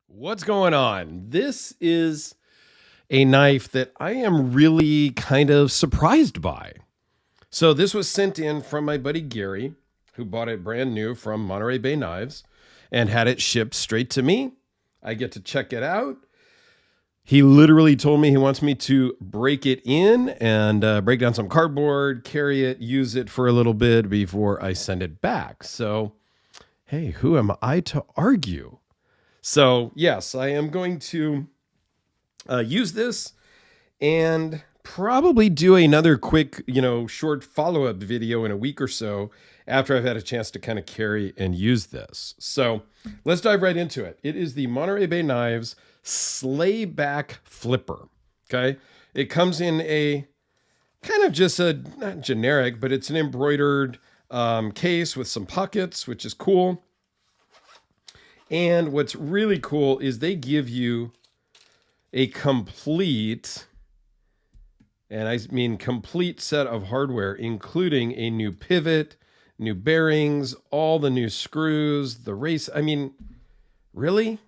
What's going on? This is a knife that I am really kind of surprised by. So, this was sent in from my buddy Gary, who bought it brand new from Monterey Bay Knives and had it shipped straight to me. I get to check it out. He literally told me he wants me to break it in and break down some cardboard, carry it, use it for a little bit before I send it back. So, hey, who am I to argue? So, yes, I am going to use this and probably do another quick, short follow up video in a week or so after I've had a chance to kind of carry and use this. So, let's dive right into it. It is the Monterey Bay Knives Slayback Flipper. Okay. It comes in a kind of just a not generic, but it's an embroidered case with some pockets, which is cool. And what's really cool is they give you a complete, and I mean complete set of hardware, including a new pivot, new bearings, all the new screws, the race. I mean, really?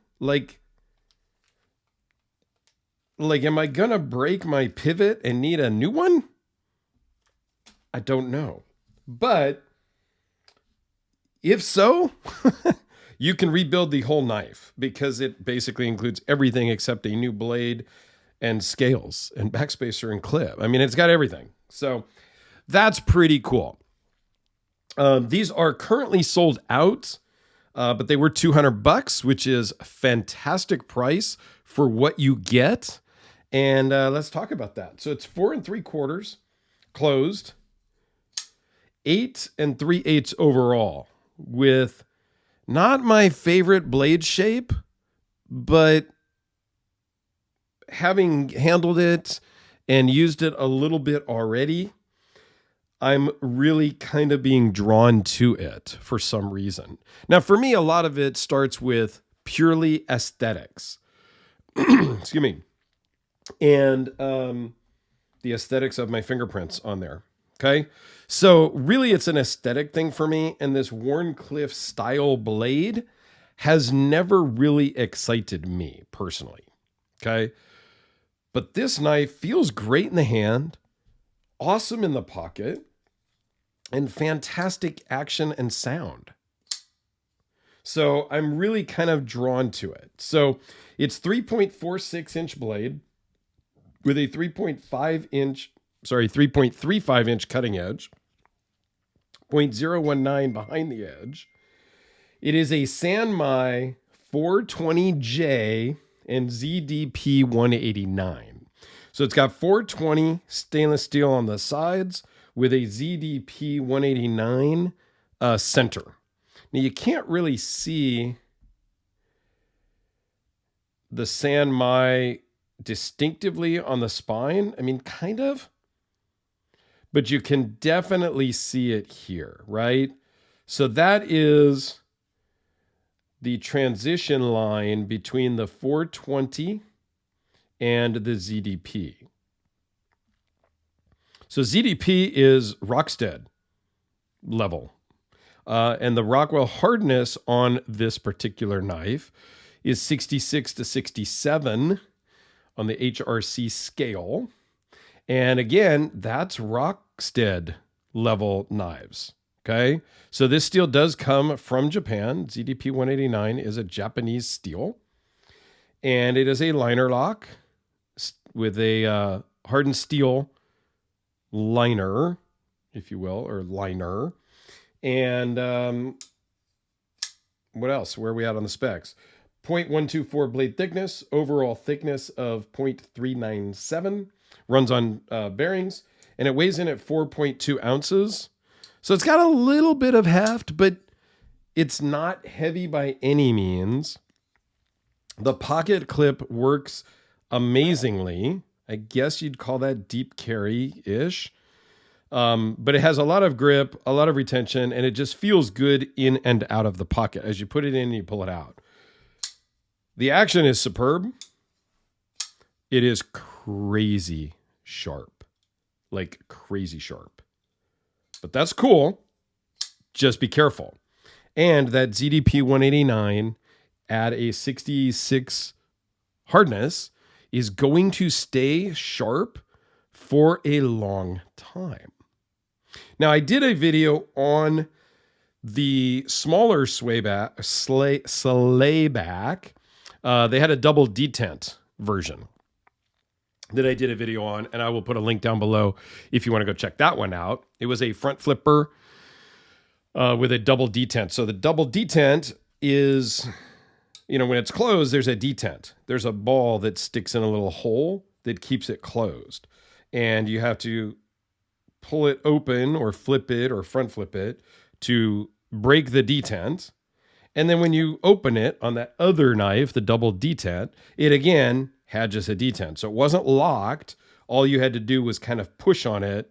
Am I gonna break my pivot and need a new one? I don't know. But if so, you can rebuild the whole knife because it basically includes everything except a new blade and scales and backspacer and clip. I mean, it's got everything. So that's pretty cool. These are currently sold out, but they were $200, which is a fantastic price for what you get. And let's talk about that. So it's 4 3/4 closed, 8 3/8 overall, with not my favorite blade shape, but having handled it and used it a little bit already, I'm really kind of being drawn to it for some reason. Now, for me, a lot of it starts with purely aesthetics. Excuse me. And the aesthetics of my fingerprints on there. Okay. So really it's an aesthetic thing for me. And this Warncliffe style blade has never really excited me personally. Okay. But this knife feels great in the hand, awesome in the pocket, and fantastic action and sound. So I'm really kind of drawn to it. So it's 3.46-inch blade with a 3.35 inch cutting edge, 0.019 behind the edge. It is a Sanmai 420J and ZDP 189. So it's got 420 stainless steel on the sides with a ZDP 189 center. Now you can't really see the Sanmai distinctively on the spine. I mean, kind of, but you can definitely see it here, right? So that is the transition line between the 420 and the ZDP. So ZDP is Rockstead level. And the Rockwell hardness on this particular knife is 66 to 67 on the HRC scale. And again, that's Rockstead level knives. Okay. So this steel does come from Japan. ZDP 189 is a Japanese steel. And it is a liner lock with a hardened steel liner, if you will, or liner. And what else? Where are we at on the specs? 0.124 blade thickness, overall thickness of 0.397, runs on bearings, and it weighs in at 4.2 ounces. So it's got a little bit of heft, but it's not heavy by any means. The pocket clip works amazingly. I guess you'd call that deep carry-ish. But it has a lot of grip, a lot of retention, and it just feels good in and out of the pocket as you put it in and you pull it out. The action is superb. It is crazy sharp, like crazy sharp. But that's cool. Just be careful. And that ZDP 189 at a 66 hardness is going to stay sharp for a long time. Now, I did a video on the smaller Slayback. They had a double detent version that I did a video on, and I will put a link down below if you want to go check that one out. It was a front flipper with a double detent. So the double detent is, when it's closed, there's a detent. There's a ball that sticks in a little hole that keeps it closed. And you have to pull it open or flip it or front flip it to break the detent. And then when you open it on that other knife, the double detent, it again had just a detent. So it wasn't locked. All you had to do was kind of push on it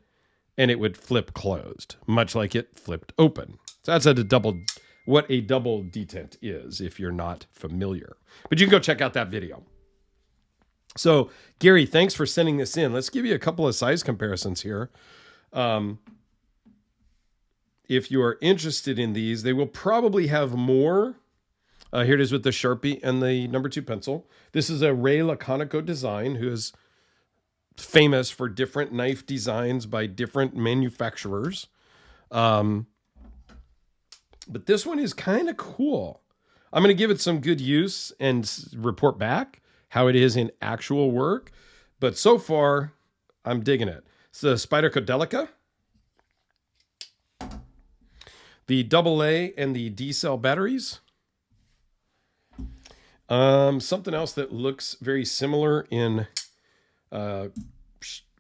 and it would flip closed, much like it flipped open. So that's what a double detent is, if you're not familiar. But you can go check out that video. So, Gary, thanks for sending this in. Let's give you a couple of size comparisons here. If you are interested in these, they will probably have more. Here it is with the Sharpie and the number 2 pencil. This is a Ray Laconico design, who is famous for different knife designs by different manufacturers. But this one is kind of cool. I'm going to give it some good use and report back how it is in actual work. But so far, I'm digging it. It's the Spyderco Delica, the AA and the D cell batteries. Something else that looks very similar in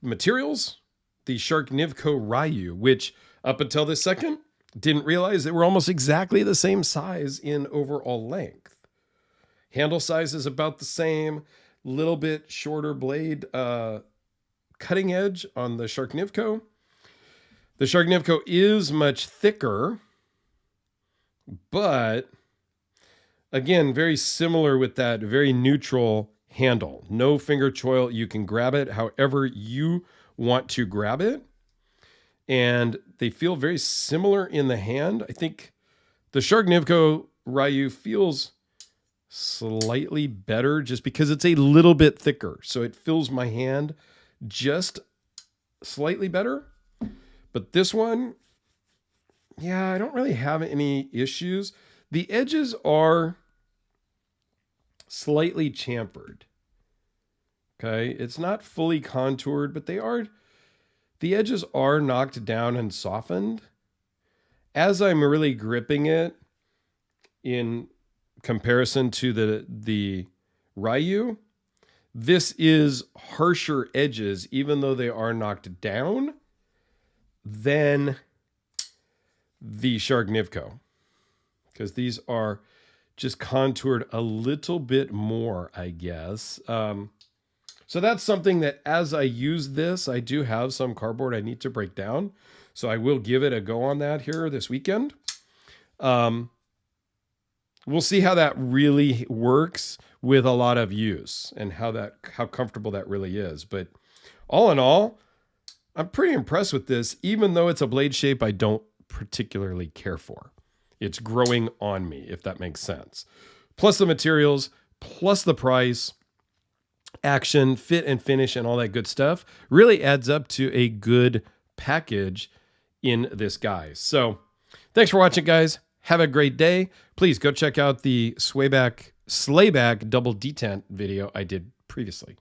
materials, the Sharknivco Ryu, which up until this second, didn't realize they were almost exactly the same size in overall length. Handle size is about the same, little bit shorter blade cutting edge on the Sharknivco. The Sharknivco is much thicker, but again, very similar with that very neutral handle. No finger choil. You can grab it however you want to grab it. And they feel very similar in the hand. I think the Sharknivco Ryu feels slightly better just because it's a little bit thicker. So it fills my hand just slightly better. But this one, yeah, I don't really have any issues. The edges are slightly chamfered. Okay, it's not fully contoured, but the edges are knocked down and softened. As I'm really gripping it in comparison to the Ryu, this is harsher edges, even though they are knocked down, than the Sharknivco, because these are just contoured a little bit more, I guess. So that's something that as I use this, I do have some cardboard I need to break down. So I will give it a go on that here this weekend. We'll see how that really works with a lot of use and how comfortable that really is. But all in all, I'm pretty impressed with this, even though it's a blade shape I don't particularly care for. It's growing on me, if that makes sense. Plus the materials, plus the price, action, fit and finish, and all that good stuff really adds up to a good package in this guy. So thanks for watching, guys. Have a great day. Please go check out the Slayback double detent video I did previously.